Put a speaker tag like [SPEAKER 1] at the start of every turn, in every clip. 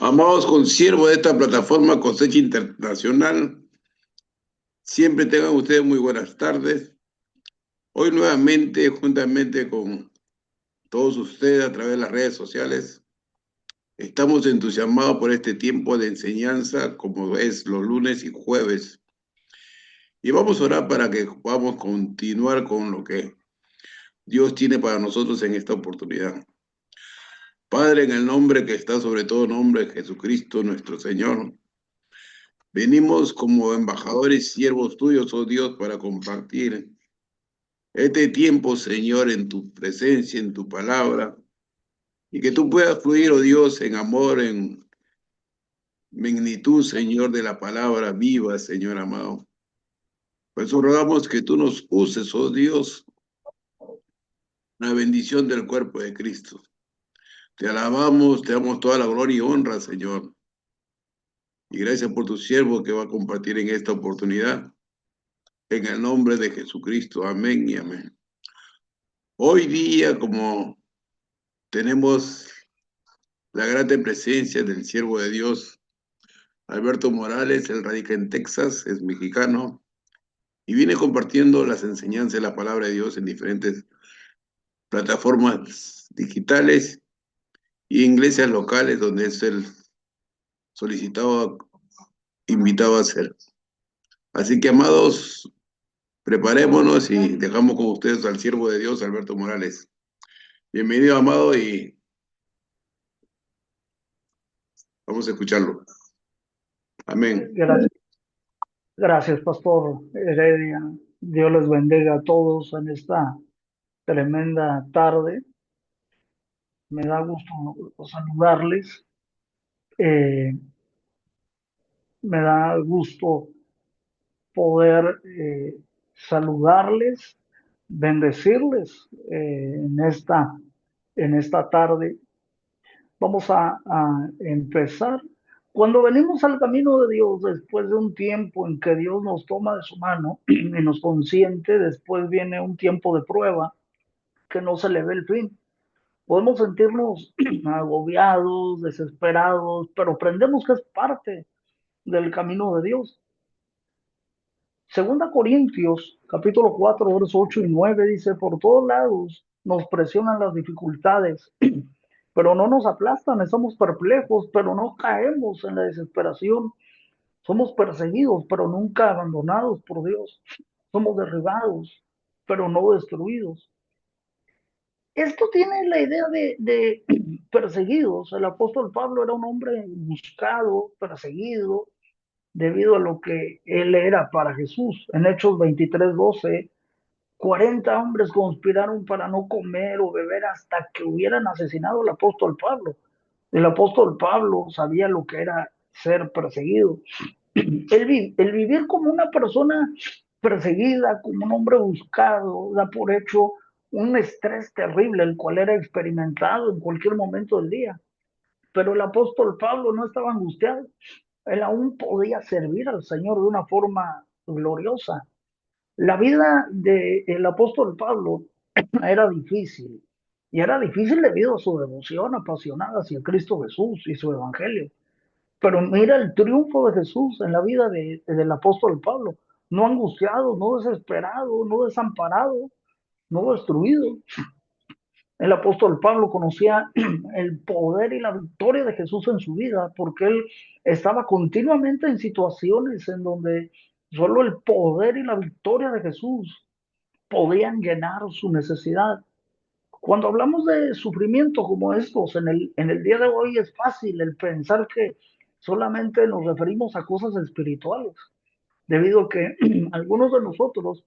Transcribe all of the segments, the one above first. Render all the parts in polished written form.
[SPEAKER 1] Amados consiervos de esta plataforma Cosecha Internacional, siempre tengan ustedes muy buenas tardes. Hoy nuevamente, juntamente con todos ustedes a través de las redes sociales, estamos entusiasmados por este tiempo de enseñanza, como es los lunes y jueves. Y vamos a orar para que podamos continuar con lo que Dios tiene para nosotros en esta oportunidad. Padre, en el nombre que está sobre todo nombre, Jesucristo nuestro Señor, venimos como embajadores y siervos tuyos, oh Dios, para compartir este tiempo, Señor, en tu presencia, en tu palabra, y que tú puedas fluir, oh Dios, en amor, en magnitud, Señor, de la palabra viva, Señor amado. Por eso rogamos que tú nos uses, oh Dios, la bendición del cuerpo de Cristo. Te alabamos, te damos toda la gloria y honra, Señor. Y gracias por tu siervo que va a compartir en esta oportunidad. En el nombre de Jesucristo. Amén y amén. Hoy día, como tenemos la grata presencia del siervo de Dios, Alberto Morales, él radica en Texas, es mexicano, y viene compartiendo las enseñanzas de la palabra de Dios en diferentes plataformas digitales y iglesias locales donde es el solicitado, invitado a ser. Así que, amados, preparémonos y dejamos con ustedes al siervo de Dios, Alberto Morales. Bienvenido, amado, y vamos a escucharlo. Amén.
[SPEAKER 2] Gracias, gracias, Pastor Heredia. Dios les bendiga a todos en esta tremenda tarde. Me da gusto saludarles. Eh, Me da gusto poder saludarles, bendecirles en esta tarde. Vamos a empezar. Cuando venimos al camino de Dios, después de un tiempo en que Dios nos toma de su mano y nos consiente, después viene un tiempo de prueba que no se le ve el fin. Podemos sentirnos agobiados, desesperados, pero aprendemos que es parte del camino de Dios. Segunda Corintios, capítulo 4, versos 8 y 9 dice, por todos lados nos presionan las dificultades, pero no nos aplastan, estamos perplejos, pero no caemos en la desesperación. Somos perseguidos, pero nunca abandonados por Dios. Somos derribados, pero no destruidos. Esto tiene la idea de perseguidos. El apóstol Pablo era un hombre buscado, perseguido, debido a lo que él era para Jesús. En Hechos 23:12, 40 hombres conspiraron para no comer o beber hasta que hubieran asesinado al apóstol Pablo. El apóstol Pablo sabía lo que era ser perseguido. El vivir como una persona perseguida, como un hombre buscado, da por hecho un estrés terrible, el cual era experimentado en cualquier momento del día. Pero el apóstol Pablo no estaba angustiado. Él aún podía servir al Señor de una forma gloriosa. La vida del apóstol Pablo era difícil. Y era difícil debido a su devoción apasionada hacia Cristo Jesús y su evangelio. Pero mira el triunfo de Jesús en la vida del apóstol Pablo. No angustiado, no desesperado, no desamparado, no destruido. El apóstol Pablo conocía el poder y la victoria de Jesús en su vida porque él estaba continuamente en situaciones en donde solo el poder y la victoria de Jesús podían llenar su necesidad. Cuando hablamos de sufrimiento como estos en el día de hoy es fácil el pensar que solamente nos referimos a cosas espirituales, debido a que algunos de nosotros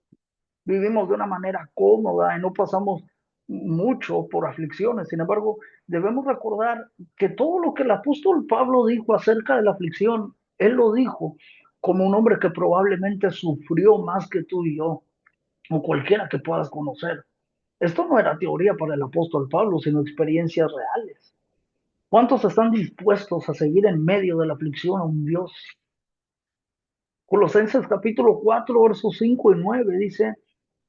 [SPEAKER 2] vivimos de una manera cómoda y no pasamos mucho por aflicciones. Sin embargo, debemos recordar que todo lo que el apóstol Pablo dijo acerca de la aflicción, él lo dijo como un hombre que probablemente sufrió más que tú y yo, o cualquiera que puedas conocer. Esto no era teoría para el apóstol Pablo, sino experiencias reales. ¿Cuántos están dispuestos a seguir en medio de la aflicción a un Dios? Colosenses capítulo 4, versos 5 y 9 dice,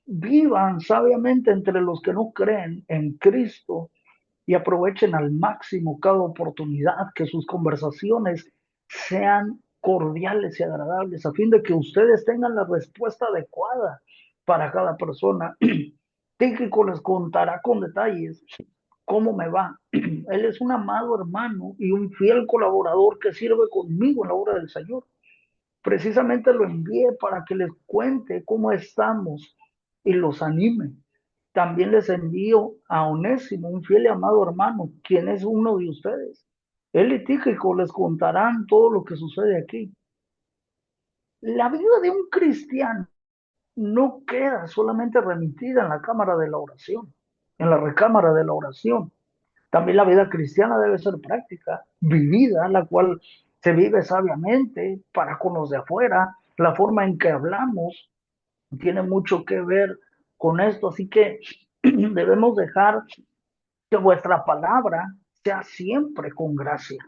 [SPEAKER 2] vivan sabiamente entre los que no creen en Cristo y aprovechen al máximo cada oportunidad, que sus conversaciones sean cordiales y agradables, a fin de que ustedes tengan la respuesta adecuada para cada persona. Tíquico les contará con detalles cómo me va. Él es un amado hermano y un fiel colaborador que sirve conmigo en la obra del Señor. Precisamente lo envié para que les cuente cómo estamos y los anime. También les envío a Onésimo, un fiel y amado hermano, quien es uno de ustedes. Él y Tíquico les contarán todo lo que sucede aquí. La vida de un cristiano no queda solamente remitida en la cámara de la oración, en la recámara de la oración. También la vida cristiana debe ser práctica, vivida, la cual se vive sabiamente para con los de afuera. La forma en que hablamos tiene mucho que ver con esto, así que debemos dejar que vuestra palabra sea siempre con gracia.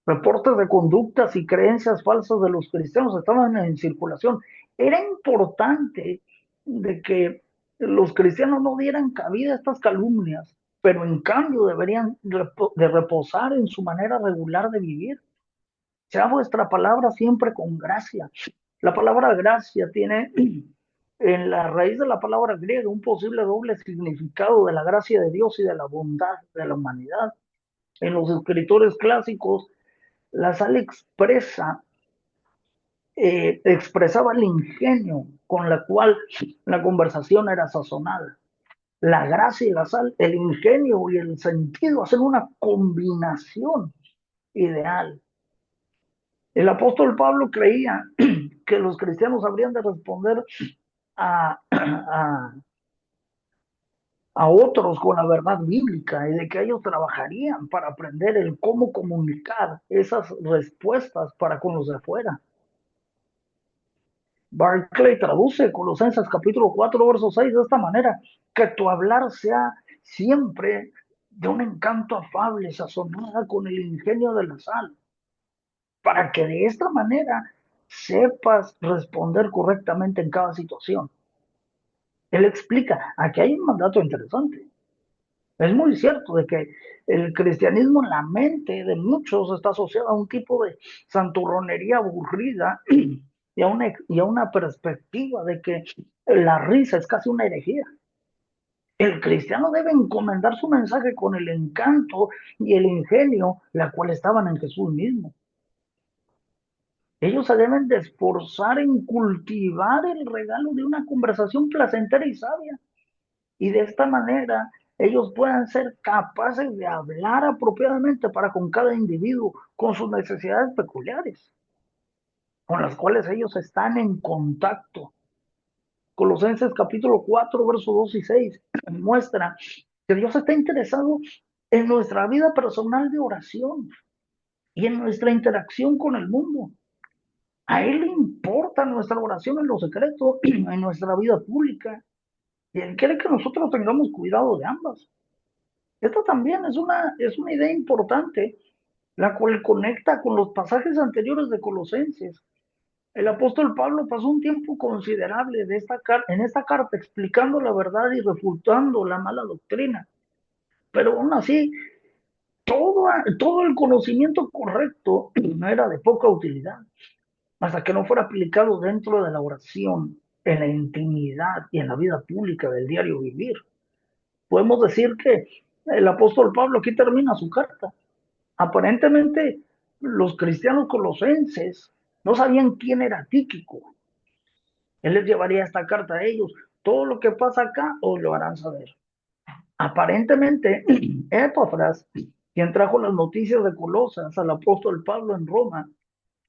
[SPEAKER 2] Reportes de conductas y creencias falsas de los cristianos estaban en circulación. Era importante de que los cristianos no dieran cabida a estas calumnias, pero en cambio deberían de reposar en su manera regular de vivir. Sea vuestra palabra siempre con gracia. La palabra gracia tiene en la raíz de la palabra griega un posible doble significado de la gracia de Dios y de la bondad de la humanidad. En los escritores clásicos, la sal expresaba el ingenio con la cual la conversación era sazonada. La gracia y la sal, el ingenio y el sentido hacen una combinación ideal. El apóstol Pablo creía que los cristianos habrían de responder a otros con la verdad bíblica y de que ellos trabajarían para aprender el cómo comunicar esas respuestas para con los de afuera. Barclay traduce Colosenses capítulo 4, verso 6 de esta manera: que tu hablar sea siempre de un encanto afable, sazonada con el ingenio de la sal, para que de esta manera sepas responder correctamente en cada situación. Él explica, aquí hay un mandato interesante. Es muy cierto de que el cristianismo en la mente de muchos está asociado a un tipo de santurronería aburrida y a una perspectiva de que la risa es casi una herejía. El cristiano debe encomendar su mensaje con el encanto y el ingenio, la cual estaban en Jesús mismo. Ellos se deben de esforzar en cultivar el regalo de una conversación placentera y sabia. Y de esta manera ellos puedan ser capaces de hablar apropiadamente para con cada individuo, con sus necesidades peculiares, con las cuales ellos están en contacto. Colosenses capítulo 4, versos 2 y 6 muestra que Dios está interesado en nuestra vida personal de oración y en nuestra interacción con el mundo. A Él le importa nuestra oración en lo secreto, en nuestra vida pública, y Él quiere que nosotros tengamos cuidado de ambas. Esto también es una idea importante, la cual conecta con los pasajes anteriores de Colosenses. El apóstol Pablo pasó un tiempo considerable en esta carta explicando la verdad y refutando la mala doctrina, pero aún así todo, todo el conocimiento correcto no era de poca utilidad hasta que no fuera aplicado dentro de la oración, en la intimidad y en la vida pública del diario vivir. Podemos decir que el apóstol Pablo aquí termina su carta. Aparentemente, los cristianos colosenses no sabían quién era Tíquico. Él les llevaría esta carta a ellos. Todo lo que pasa acá os lo harán saber. Aparentemente, Epafras, quien trajo las noticias de Colosas al apóstol Pablo en Roma,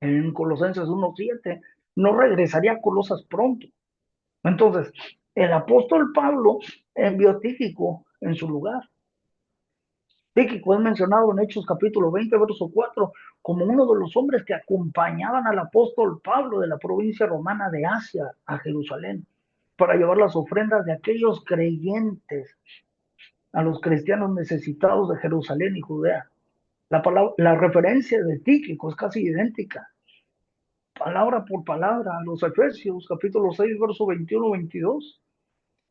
[SPEAKER 2] en Colosenses 1:7, no regresaría a Colosas pronto. Entonces, el apóstol Pablo envió a Tíquico en su lugar. Tíquico es mencionado en Hechos capítulo 20, verso 4, como uno de los hombres que acompañaban al apóstol Pablo de la provincia romana de Asia a Jerusalén para llevar las ofrendas de aquellos creyentes a los cristianos necesitados de Jerusalén y Judea. La referencia de Tíquico es casi idéntica, palabra por palabra, a los Efesios capítulo 6, verso 21-22.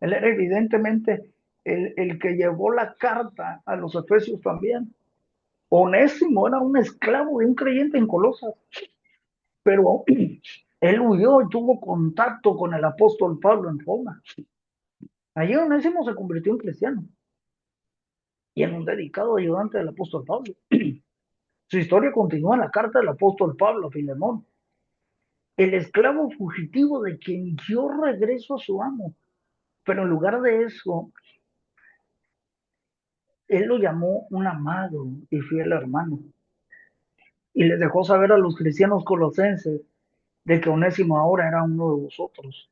[SPEAKER 2] Él era evidentemente el que llevó la carta a los Efesios también. Onésimo era un esclavo de un creyente en Colosas, pero él huyó y tuvo contacto con el apóstol Pablo en Roma. Allí Onésimo se convirtió en cristiano y en un dedicado ayudante del apóstol Pablo. Su historia continúa en la carta del apóstol Pablo a Filemón, el esclavo fugitivo de quien dio regreso a su amo. Pero en lugar de eso, él lo llamó un amado y fiel hermano. Y les dejó saber a los cristianos colosenses de que Onésimo ahora era uno de vosotros.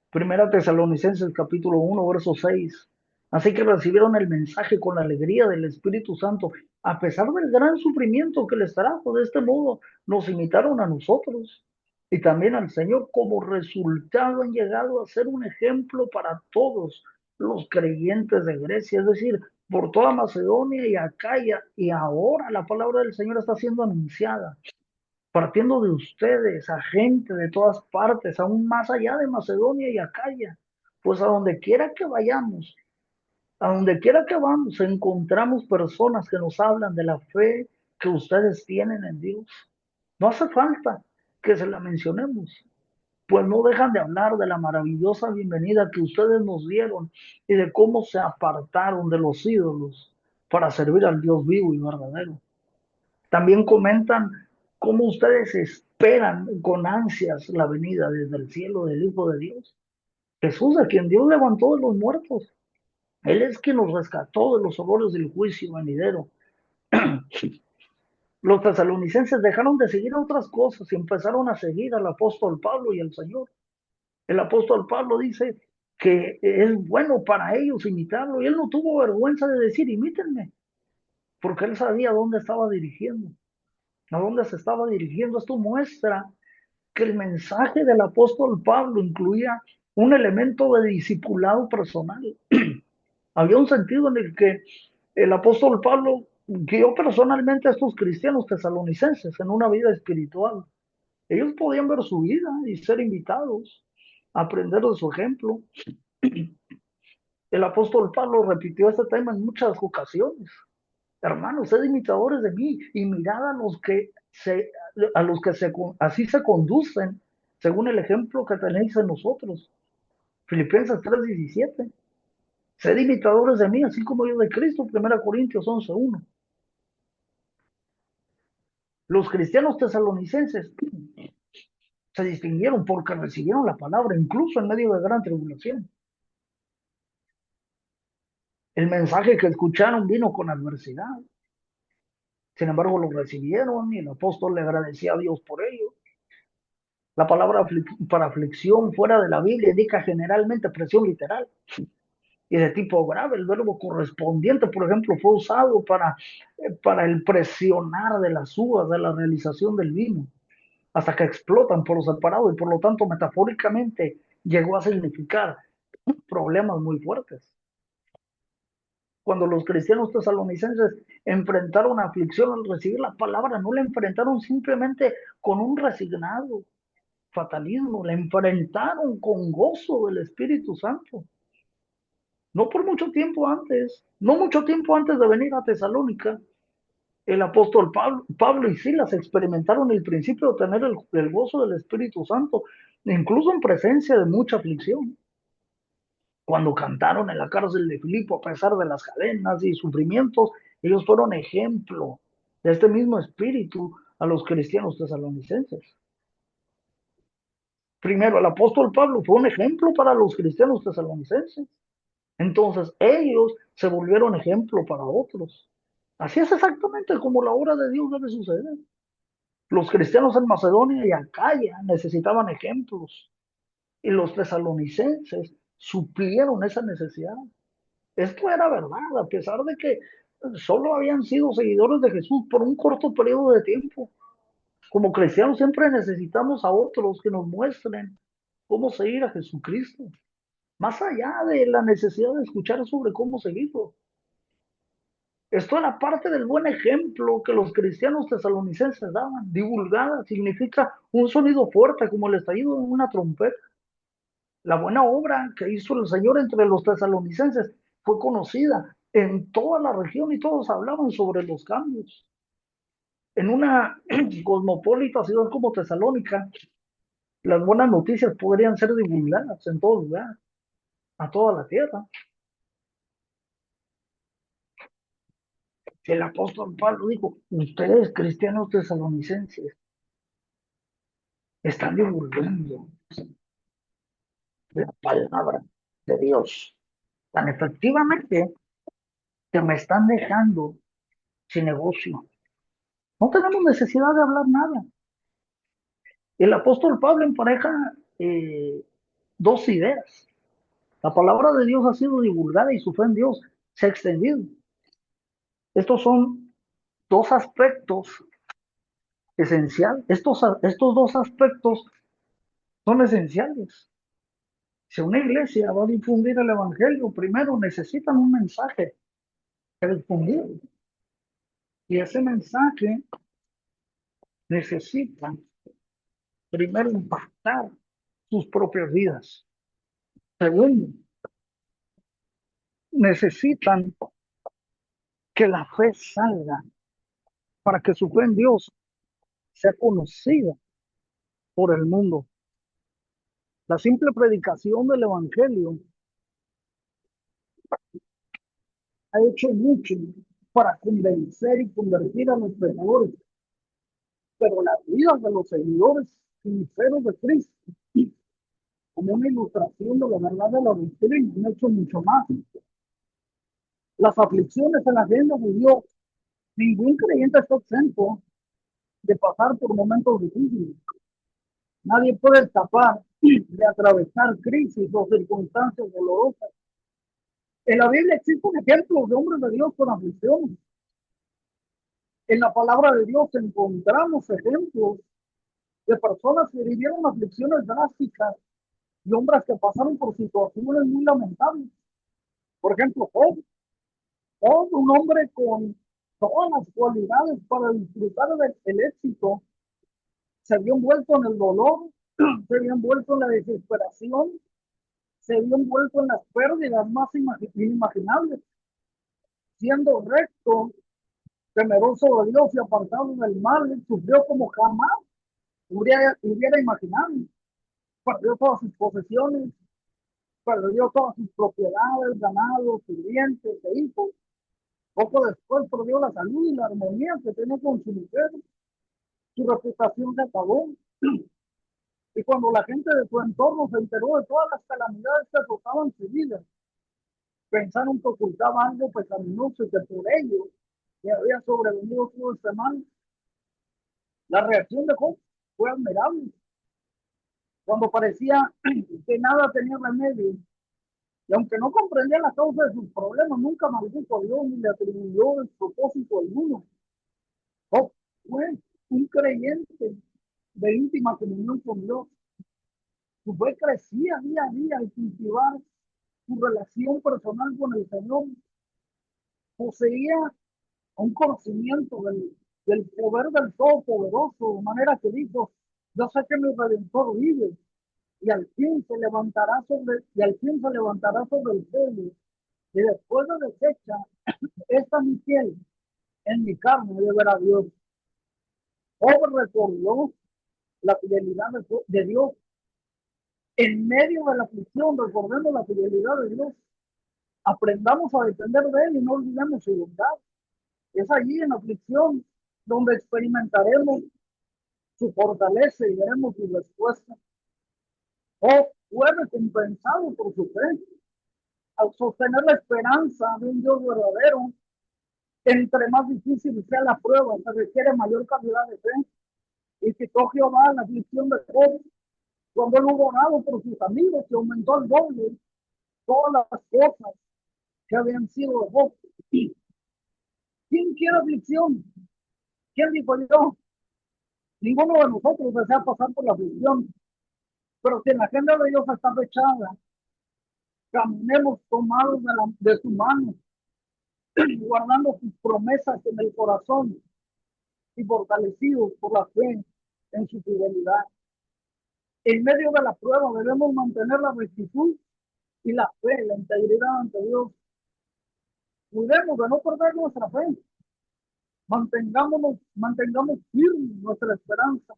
[SPEAKER 2] Primera Tesalonicenses capítulo 1 verso 6. Así que recibieron el mensaje con la alegría del Espíritu Santo, a pesar del gran sufrimiento que les trajo. De este modo nos imitaron a nosotros y también al Señor. Como resultado han llegado a ser un ejemplo para todos los creyentes de Grecia, es decir, por toda Macedonia y Acaya. Y ahora la palabra del Señor está siendo anunciada partiendo de ustedes, a gente de todas partes, aún más allá de Macedonia y Acaya, pues a donde quiera que vayamos, a donde quiera que vamos, encontramos personas que nos hablan de la fe que ustedes tienen en Dios. No hace falta que se la mencionemos, pues no dejan de hablar de la maravillosa bienvenida que ustedes nos dieron y de cómo se apartaron de los ídolos para servir al Dios vivo y verdadero. También comentan cómo ustedes esperan con ansias la venida desde el cielo del Hijo de Dios. Jesús, a quien Dios levantó de los muertos. Él es quien nos rescató de los horrores del juicio venidero. Los tesalonicenses dejaron de seguir otras cosas y empezaron a seguir al apóstol Pablo y al Señor. El apóstol Pablo dice que es bueno para ellos imitarlo y él no tuvo vergüenza de decir imítenme, porque él sabía dónde estaba dirigiendo, a dónde se estaba dirigiendo. Esto muestra que el mensaje del apóstol Pablo incluía un elemento de discipulado personal. Había un sentido en el que el apóstol Pablo guió personalmente a estos cristianos tesalonicenses en una vida espiritual. Ellos podían ver su vida y ser invitados a aprender de su ejemplo. El apóstol Pablo repitió este tema en muchas ocasiones. Hermanos, sed imitadores de mí y mirad a los que así se conducen según el ejemplo que tenéis en nosotros. Filipenses 3:17. Sed imitadores de mí, así como yo de Cristo. 1 Corintios 11:1. Los cristianos tesalonicenses se distinguieron porque recibieron la palabra, incluso en medio de gran tribulación. El mensaje que escucharon vino con adversidad. Sin embargo, lo recibieron y el apóstol le agradecía a Dios por ello. La palabra para aflicción fuera de la Biblia indica generalmente presión literal y de tipo grave. El verbo correspondiente, por ejemplo, fue usado para el presionar de las uvas de la realización del vino hasta que explotan por separado y por lo tanto metafóricamente llegó a significar problemas muy fuertes. Cuando los cristianos tesalonicenses enfrentaron aflicción al recibir la palabra, no la enfrentaron simplemente con un resignado fatalismo, la enfrentaron con gozo del Espíritu Santo. No por mucho tiempo antes, no mucho tiempo antes de venir a Tesalónica, el apóstol Pablo y Silas experimentaron el principio de tener el gozo del Espíritu Santo, incluso en presencia de mucha aflicción. Cuando cantaron en la cárcel de Filipo, a pesar de las cadenas y sufrimientos, ellos fueron ejemplo de este mismo espíritu a los cristianos tesalonicenses. Primero, el apóstol Pablo fue un ejemplo para los cristianos tesalonicenses. Entonces, ellos se volvieron ejemplo para otros. Así es exactamente como la obra de Dios debe suceder. Los cristianos en Macedonia y Acaya necesitaban ejemplos y los tesalonicenses suplieron esa necesidad. Esto era verdad, a pesar de que solo habían sido seguidores de Jesús por un corto periodo de tiempo. Como cristianos siempre necesitamos a otros que nos muestren cómo seguir a Jesucristo, más allá de la necesidad de escuchar sobre cómo seguirlo. Esto era parte del buen ejemplo que los cristianos tesalonicenses daban. Divulgada significa un sonido fuerte como el estallido de una trompeta. La buena obra que hizo el Señor entre los tesalonicenses fue conocida en toda la región y todos hablaban sobre los cambios. En una cosmopolita ciudad como Tesalónica, las buenas noticias podrían ser divulgadas en todo lugar, a toda la tierra. El apóstol Pablo dijo, ustedes cristianos tesalonicenses están divulgando la palabra de Dios tan efectivamente que me están dejando sin negocio. No tenemos necesidad de hablar nada. El apóstol Pablo empareja dos ideas. La palabra de Dios ha sido divulgada y su fe en Dios se ha extendido. Estos son dos aspectos esenciales. Estos dos aspectos son esenciales. Si una iglesia va a difundir el evangelio, primero necesitan un mensaje que difundir. Y ese mensaje necesita primero impactar sus propias vidas. Segundo, necesitan que la fe salga para que su fe en Dios sea conocida por el mundo. La simple predicación del evangelio ha hecho mucho para convencer y convertir a los pecadores, pero las vidas de los seguidores sinceros de Cristo, como una ilustración de la verdad de la doctrina, han hecho mucho más. Las aflicciones en la agenda de Dios, ningún creyente está exento de pasar por momentos difíciles. Nadie puede escapar de atravesar crisis o circunstancias dolorosas. En la Biblia existen ejemplos de hombres de Dios con aflicciones. En la palabra de Dios encontramos ejemplos de personas que vivieron aflicciones drásticas y hombres que pasaron por situaciones muy lamentables. Por ejemplo, Job, un hombre con todas las cualidades para disfrutar del éxito, se vio envuelto en el dolor, se vio envuelto en la desesperación, se vio envuelto en las pérdidas más inimaginables, siendo recto, temeroso de Dios y apartado del mal, sufrió como jamás hubiera imaginado. Perdió todas sus posesiones, perdió todas sus propiedades, ganados, sirvientes e hijos. Poco después perdió la salud y la armonía que tenía con su mujer. Su reputación se acabó. Y cuando la gente de su entorno se enteró de todas las calamidades que azotaban su vida, pensaron que ocultaba algo pecaminoso y que por ello le había sobrevenido todo este mal. La reacción de Job fue admirable. Cuando parecía que nada tenía remedio, y aunque no comprendía la causa de sus problemas, nunca maldijo a Dios ni le atribuyó el propósito alguno. Job fue un creyente de íntima comunión con Dios. Su fe crecía día a día al cultivar su relación personal con el Señor. Poseía un conocimiento del poder del Todopoderoso, de manera que dijo, yo sé que mi Redentor vive y al fin se levantará sobre el cielo, y después de deshecha esta mi piel, en mi carne de ver a Dios. Job recordó la fidelidad de Dios en medio de la aflicción. Recordemos la fidelidad de Dios, aprendamos a depender de Él y no olvidemos su bondad. Es allí en la aflicción donde experimentaremos su fortaleza y veremos su respuesta. Job fue recompensado por su fe al sostener la esperanza de un Dios verdadero. Entre más difícil sea la prueba, se requiere mayor calidad de fe. Y citó Jehová la aflicción de Job cuando él hubo orado por sus amigos, que aumentó el doble todas las cosas que habían sido de Job. ¿Quién quiere aflicción? ¿Quién dijo yo? Ninguno de nosotros desea pasar por la aflicción, pero si en la agenda de Dios está fechada, caminemos tomados de su mano, guardando sus promesas en el corazón y fortalecidos por la fe en su fidelidad. En medio de la prueba debemos mantener la rectitud y la fe, la integridad ante Dios. Cuidemos de no perder nuestra fe. Mantengamos firme nuestra esperanza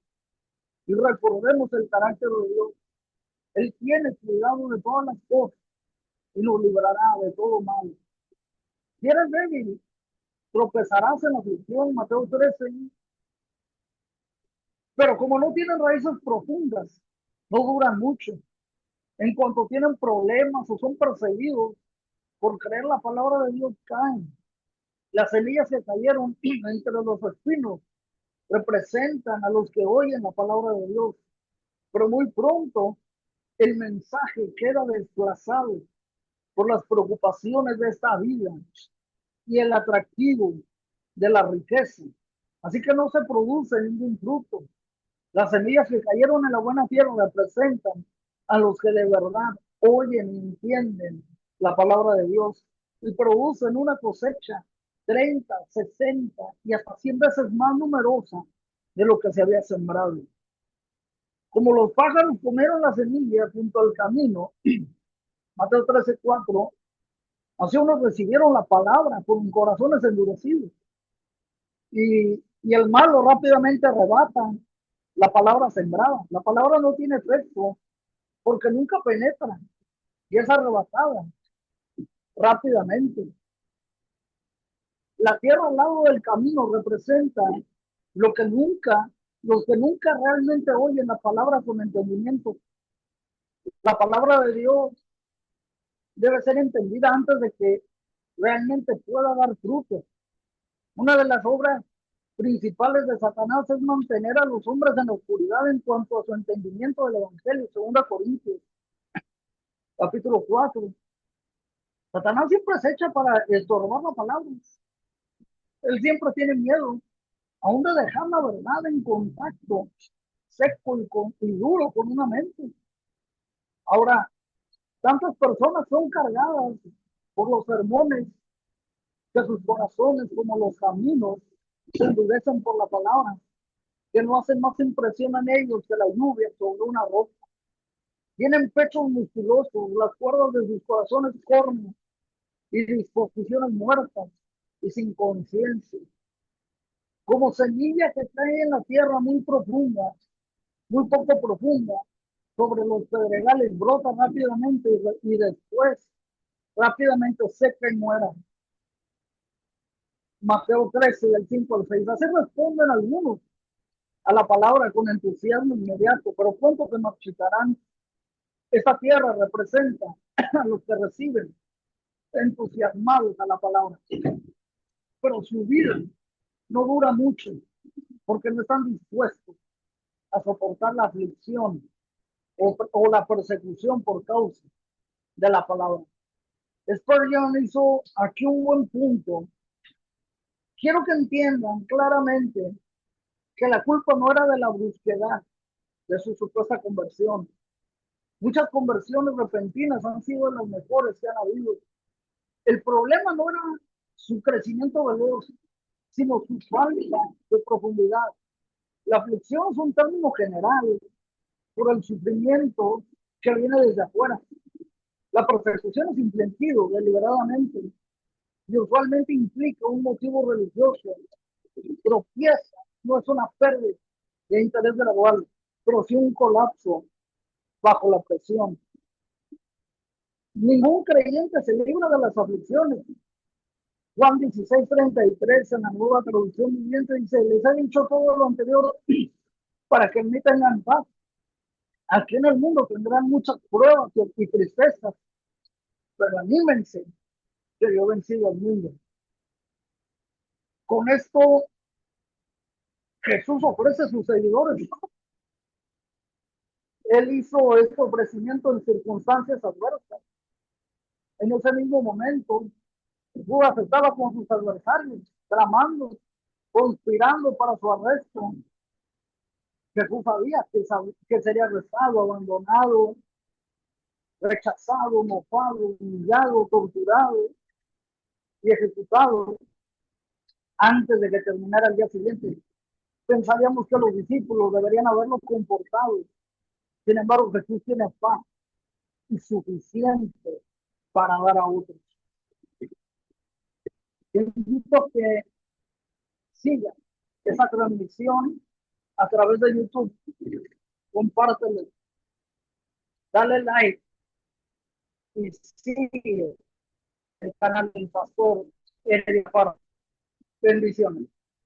[SPEAKER 2] y recordemos el carácter de Dios. Él tiene cuidado de todas las cosas y nos librará de todo mal. Si eres débil, tropezarás en la aflicción, Mateo 13. Pero como no tienen raíces profundas, no duran mucho. En cuanto tienen problemas o son perseguidos por creer la palabra de Dios, caen. Las semillas que cayeron entre los espinos representan a los que oyen la palabra de Dios, pero muy pronto el mensaje queda desplazado por las preocupaciones de esta vida y el atractivo de la riqueza. Así que no se produce ningún fruto. Las semillas que cayeron en la buena tierra representan a los que de verdad oyen y entienden la palabra de Dios y producen una cosecha 30, 60 y hasta 100 veces más numerosa de lo que se había sembrado. Como los pájaros comieron las semillas junto al camino, Mateo 13:4, así unos recibieron la palabra con corazones endurecidos y el malo rápidamente arrebata la palabra sembrada. La palabra no tiene efecto porque nunca penetra y es arrebatada rápidamente. La tierra al lado del camino representa lo que nunca, los que nunca realmente oyen la palabra con entendimiento. La palabra de Dios debe ser entendida antes de que realmente pueda dar fruto. Una de las obras principales de Satanás es mantener a los hombres en la oscuridad en cuanto a su entendimiento del Evangelio. 2 Corintios, capítulo 4. Satanás siempre se echa para estorbar la palabra. Él siempre tiene miedo, aún de dejar la verdad en contacto seco y duro con una mente. Ahora, tantas personas son cargadas por los sermones de sus corazones como los caminos se endurecen por la palabra, que no hacen más impresión en ellos que la lluvia sobre una roca. Tienen pechos musculosos, las cuerdas de sus corazones corren y disposiciones muertas y sin conciencia. Como semilla que cae en la tierra muy profunda, muy poco profunda, sobre los pedregales brota rápidamente y después rápidamente seca y muera. Mateo 13, del 5 al 6. Así responden algunos a la palabra con entusiasmo inmediato, pero pronto se marchitarán. Esta tierra representa a los que reciben entusiasmados a la palabra, pero su vida no dura mucho porque no están dispuestos a soportar la aflicción o la persecución por causa de la palabra. Spurgeon hizo aquí un buen punto. Quiero que entiendan claramente que la culpa no era de la brusquedad de su supuesta conversión. Muchas conversiones repentinas han sido las mejores que han habido. El problema no era su crecimiento veloz, sino su falta de profundidad. La aflicción es un término general por el sufrimiento que viene desde afuera. La persecución es infligido deliberadamente y usualmente implica un motivo religioso. Tropieza no es una pérdida de interés gradual, pero sí un colapso bajo la presión. Ningún creyente se libra de las aflicciones. Juan 16:33 en la Nueva Traducción Viviente dice: les he dicho todo lo anterior para que en mí tengan paz. Aquí en el mundo tendrán muchas pruebas y tristezas, pero anímense que yo he vencido al mundo. Con esto Jesús ofrece a sus seguidores. Él hizo este ofrecimiento en circunstancias adversas. En ese mismo momento, Judas estaba con sus adversarios, tramando, conspirando para su arresto. Jesús sabía que sería arrestado, abandonado, rechazado, mofado, humillado, torturado y ejecutado antes de que terminara el día siguiente. Pensaríamos que los discípulos deberían haberlo comportado. Sin embargo, Jesús tiene paz y suficiente para dar a otros. Te invito a que siga esa transmisión a través de YouTube. Compártelo, dale like y sigue el canal del pastor Eddie Alfaro. Bendiciones.